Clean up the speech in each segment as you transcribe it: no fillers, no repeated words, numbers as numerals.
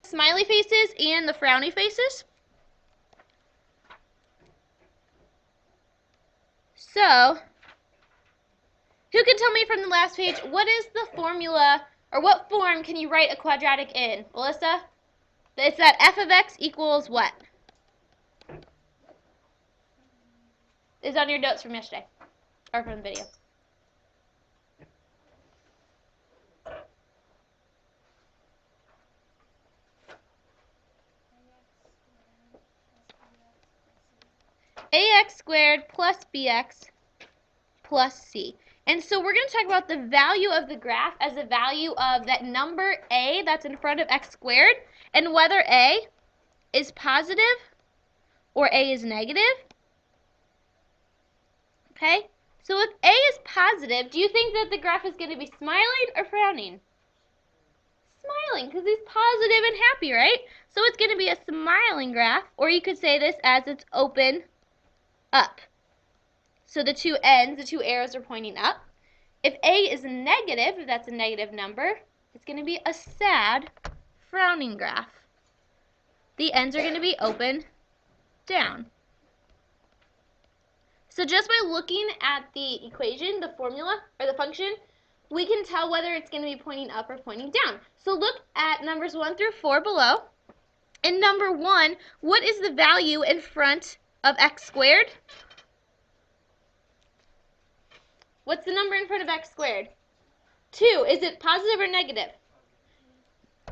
smiley faces and the frowny faces. So, who can tell me from the last page, what is the formula, or what form can you write a quadratic in? Alyssa? It's that f of x equals what? It's on your notes from yesterday, or from the video. ax squared plus bx plus c. And so we're going to talk about the value of the graph as a value of that number a that's in front of x squared, and whether a is positive or a is negative. Okay? So if a is positive, do you think that the graph is going to be smiling or frowning? Smiling, because he's positive and happy, right? So it's going to be a smiling graph, or you could say this as it's open up. So the two ends, the two arrows are pointing up. If a is negative, if that's a negative number, it's going to be a sad, frowning graph. The ends are going to be open down. So just by looking at the equation, the formula, or the function, we can tell whether it's going to be pointing up or pointing down. So look at numbers 1 through 4 below. In number 1, what is the value in front of x squared? What's the number in front of x squared? 2. Is it positive or negative?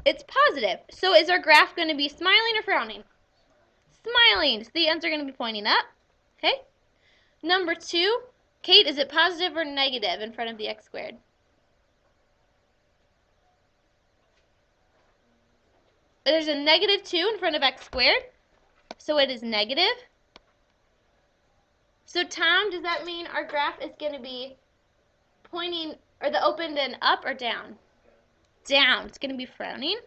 It's positive. So is our graph going to be smiling or frowning? Smiling. So the ends are going to be pointing up. Okay. Number 2, Kate, is it positive or negative in front of the x squared? There's a negative 2 in front of x squared, so it is negative. So Tom, does that mean our graph is going to be pointing, or the opened and up or down? Down. It's going to be frowning.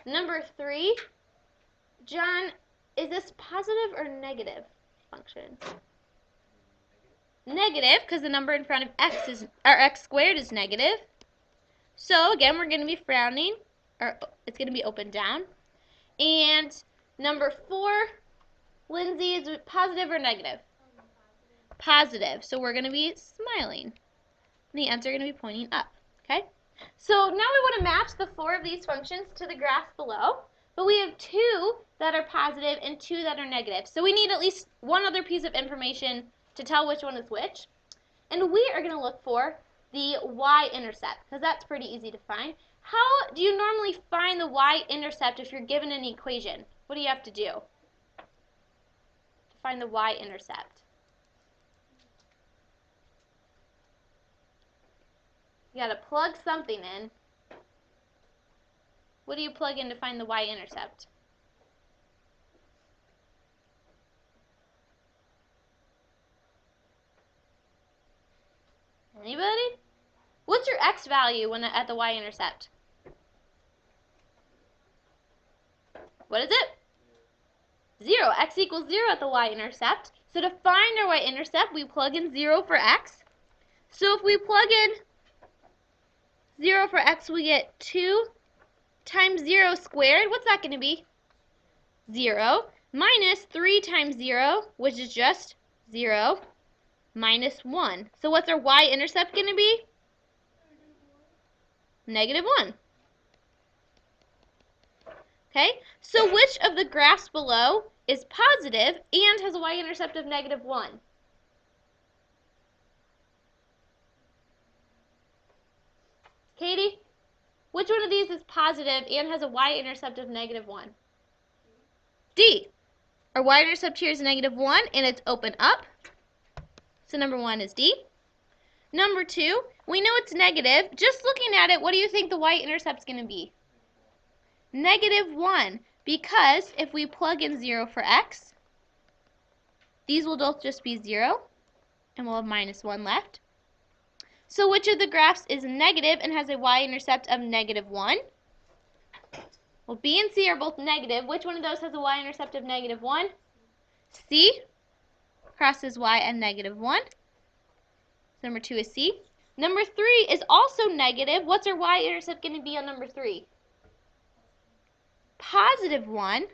Number 3, John, is this positive or negative function? Negative, because the number in front of x squared is negative. So again, we're going to be frowning, or it's going to be open down. And number 4, Lindsay, is it positive or negative? Positive. So we're going to be smiling. And the ends are going to be pointing up. Okay? So now we want to match the 4 of these functions to the graph below. But we have 2 that are positive and 2 that are negative. So we need at least one other piece of information to tell which one is which. And we are going to look for the y-intercept, because that's pretty easy to find. How do you normally find the y-intercept if you're given an equation? What do you have to do to find the y-intercept? You got to plug something in. What do you plug in to find the y-intercept? Anybody? What's your x value when at the y-intercept? What is it? 0. X equals 0 at the y-intercept. So to find our y-intercept, we plug in 0 for x. So if we plug in 0 for x, we get 2 times 0 squared. What's that going to be? 0. Minus 3 times 0, which is just 0, minus 1. So what's our y-intercept going to be? Negative 1. Okay, so which of the graphs below is positive and has a y-intercept of negative 1? Katie, which one of these is positive and has a y-intercept of negative 1? D. Our y-intercept here is negative 1 and it's open up. So number 1 is D. Number 2, we know it's negative. Just looking at it, what do you think the y-intercept is going to be? Negative 1. Because if we plug in 0 for x, these will both just be 0, and we'll have minus 1 left. So which of the graphs is negative and has a y-intercept of negative 1? Well, B and C are both negative. Which one of those has a y-intercept of negative 1? C crosses y at negative 1. So number 2 is C. Number 3 is also negative. What's our y-intercept going to be on number 3? Positive 1.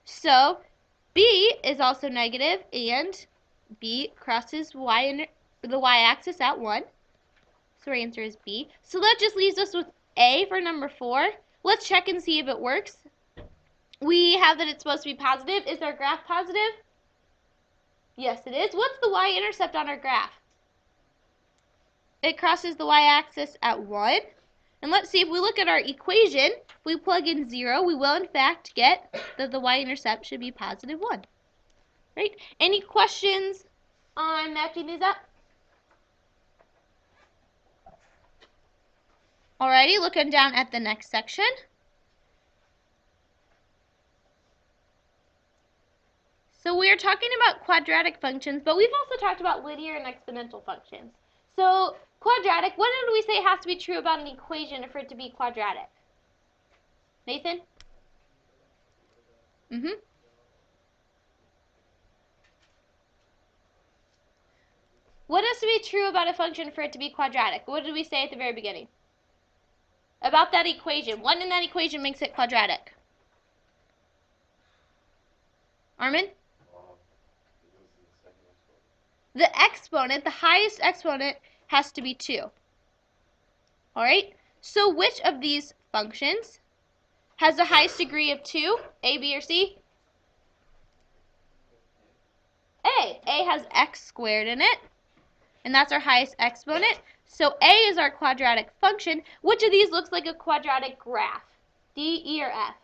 So B is also negative, and B crosses the y-axis at 1. So our answer is B. So that just leaves us with A for number 4. Let's check and see if it works. We have that it's supposed to be positive. Is our graph positive? Yes, it is. What's the y-intercept on our graph? It crosses the y-axis at 1. And let's see, if we look at our equation, if we plug in 0, we will in fact get that the y-intercept should be positive 1. Right? Any questions on matching these up? Alrighty, looking down at the next section. So we are talking about quadratic functions, but we've also talked about linear and exponential functions. So quadratic, what did we say has to be true about an equation for it to be quadratic? Nathan? What has to be true about a function for it to be quadratic? What did we say at the very beginning? About that equation. What in that equation makes it quadratic? Armin? The exponent, the highest exponent, has to be 2. Alright? So which of these functions has the highest degree of 2? A, B, or C? A. A has x squared in it, and that's our highest exponent. So A is our quadratic function. Which of these looks like a quadratic graph? D, E, or F?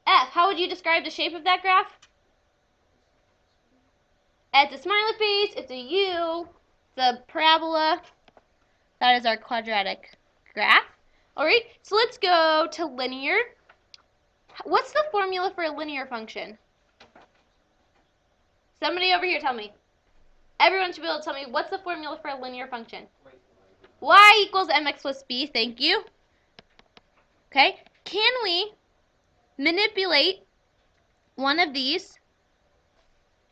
F. How would you describe the shape of that graph? It's a smiley face, it's a U, it's a parabola. That is our quadratic graph. Alright, so let's go to linear. What's the formula for a linear function? Somebody over here tell me. Everyone should be able to tell me what's the formula for a linear function. Y equals mx plus b, thank you. Okay, can we manipulate one of these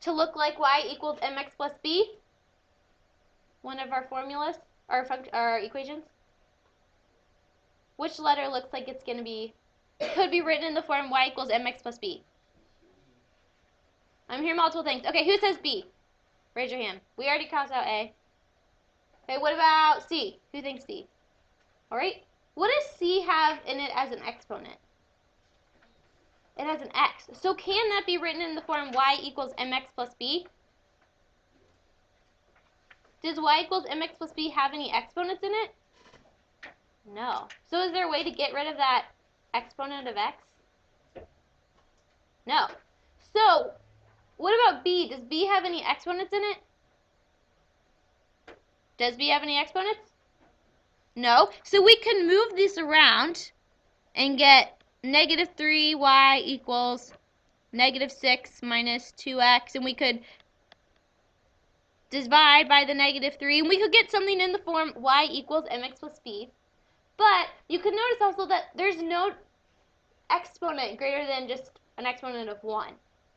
to look like y equals mx plus b? One of our formulas, our equations? Which letter looks like it's going to be, could be written in the form y equals mx plus b? I'm hearing multiple things. Okay, who says B? Raise your hand. We already crossed out A. Okay, what about C? Who thinks C? Alright, what does C have in it as an exponent? It has an x. So can that be written in the form y equals mx plus b? Does y equals mx plus b have any exponents in it? No. So is there a way to get rid of that exponent of x? No. So what about b? Does b have any exponents in it? Does b have any exponents? No. So we can move this around and get negative 3y equals negative 6 minus 2x, and we could divide by the negative 3, and we could get something in the form y equals mx plus b. But you can notice also that there's no exponent greater than just an exponent of 1.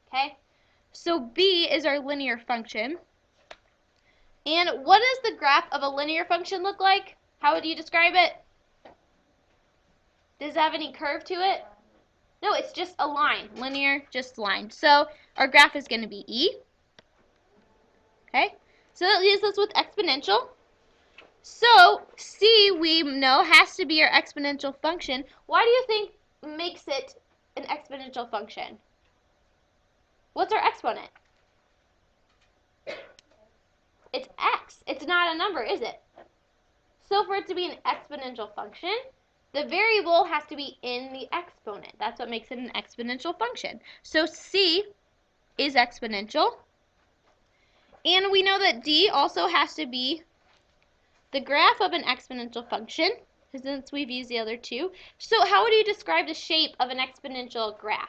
Okay? So b is our linear function. And what does the graph of a linear function look like? How would you describe it? Does it have any curve to it? No, it's just a line. Linear, just line. So our graph is going to be E. Okay? So that leaves us with exponential. So C, we know, has to be our exponential function. Why do you think makes it an exponential function? What's our exponent? It's x. It's not a number, is it? So for it to be an exponential function, the variable has to be in the exponent. That's what makes it an exponential function. So C is exponential. And we know that D also has to be the graph of an exponential function, since we've used the other two. So how would you describe the shape of an exponential graph?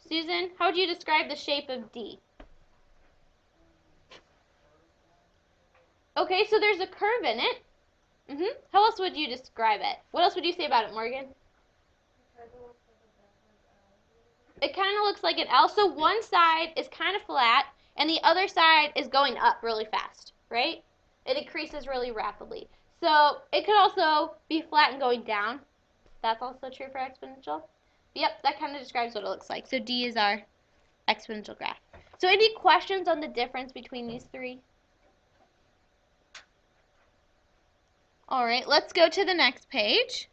Susan, how would you describe the shape of D? Okay, so there's a curve in it. How else would you describe it? What else would you say about it, Morgan? It kind of looks like an L. So one side is kind of flat, and the other side is going up really fast, right? It increases really rapidly. So it could also be flat and going down. That's also true for exponential. Yep, that kind of describes what it looks like. So D is our exponential graph. So any questions on the difference between these three? All right, let's go to the next page.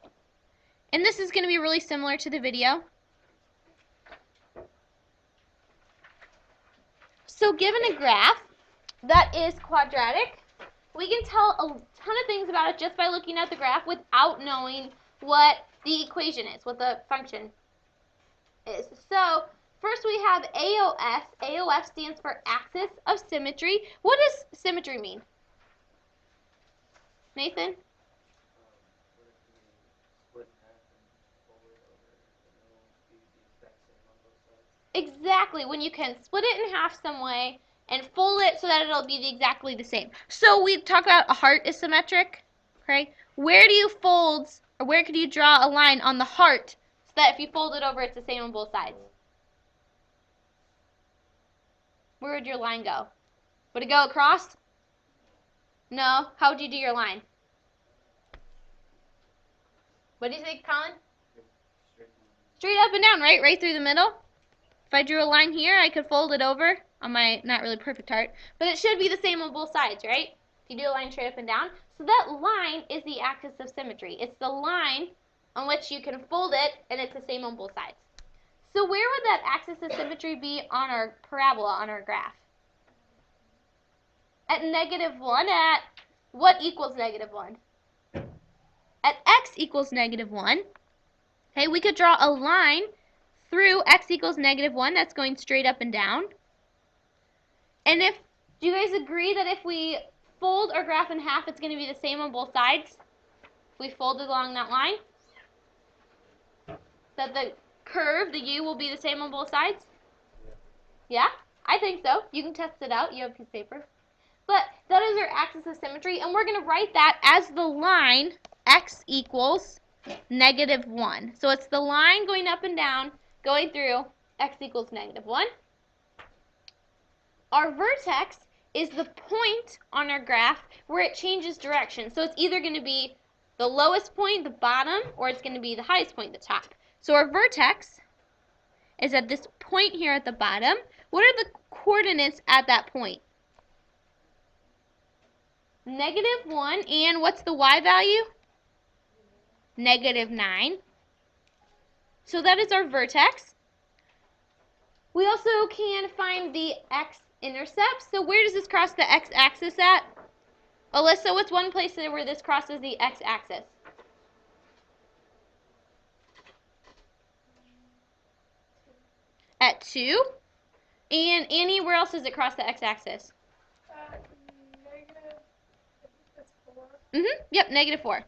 And this is going to be really similar to the video. So given a graph that is quadratic, we can tell a ton of things about it just by looking at the graph without knowing what the equation is, what the function is. So first we have AOS. AOS stands for axis of symmetry. What does symmetry mean? Nathan? Exactly, when you can split it in half some way and fold it so that it'll be exactly the same. So we talk about a heart is symmetric, okay? Where do you fold, or where could you draw a line on the heart so that if you fold it over, it's the same on both sides? Where would your line go? Would it go across? No. How would you do your line? What do you think, Colin? Straight up and down, right? Right through the middle. If I drew a line here, I could fold it over on my not really perfect heart, but it should be the same on both sides, right? If you do a line straight up and down. So that line is the axis of symmetry. It's the line on which you can fold it, and it's the same on both sides. So where would that axis of symmetry be on our parabola, on our graph? At -1, at what equals -1? At x equals -1. Okay, we could draw a line through x equals -1 that's going straight up and down. And do you guys agree that if we fold our graph in half, it's going to be the same on both sides? If we fold it along that line? That the curve, the U, will be the same on both sides? Yeah, I think so. You can test it out. You have a piece of paper. But that is our axis of symmetry, and we're going to write that as the line x equals -1. So it's the line going up and down, going through x equals -1. Our vertex is the point on our graph where it changes direction. So it's either going to be the lowest point, the bottom, or it's going to be the highest point, the top. So our vertex is at this point here at the bottom. What are the coordinates at that point? -1, and what's the y value? -9. So that is our vertex. We also can find the x-intercept. So where does this cross the x-axis at? Alyssa, what's one place where this crosses the x-axis? At 2. And Annie, where else does it cross the x-axis? Yep, -4.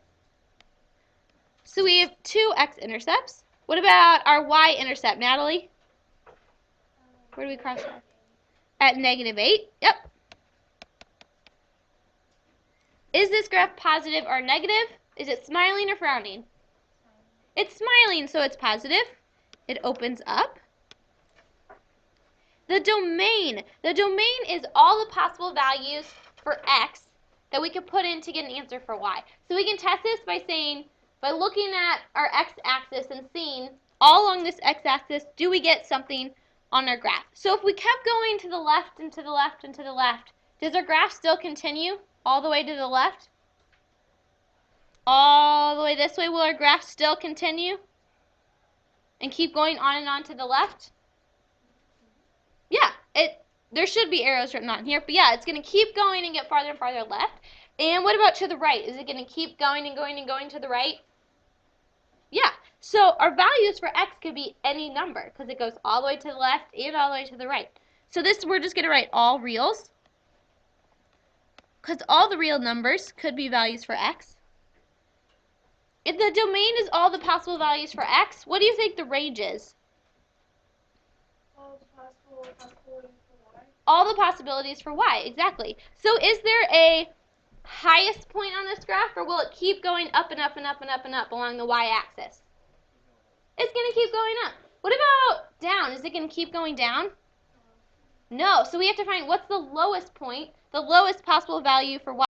So we have 2 x-intercepts. What about our y-intercept, Natalie? Where do we cross that? At -8. Yep. Is this graph positive or negative? Is it smiling or frowning? It's smiling, so it's positive. It opens up. The domain. The domain is all the possible values for x that we could put in to get an answer for y. So we can test this by looking at our x-axis and seeing all along this x-axis, do we get something on our graph? So if we kept going to the left and to the left and to the left, does our graph still continue all the way to the left? All the way this way, will our graph still continue and keep going on and on to the left? Yeah, there should be arrows written on here, but yeah, it's going to keep going and get farther and farther left. And what about to the right? Is it going to keep going and going and going to the right? Yeah, so our values for x could be any number because it goes all the way to the left and all the way to the right. So this, we're just going to write all reals because all the real numbers could be values for x. If the domain is all the possible values for x, what do you think the range is? All the possibilities for y, exactly. So is there a highest point on this graph, or will it keep going up and up and up and up and up along the y-axis? It's going to keep going up. What about down? Is it going to keep going down? No. So we have to find what's the lowest point, the lowest possible value for y.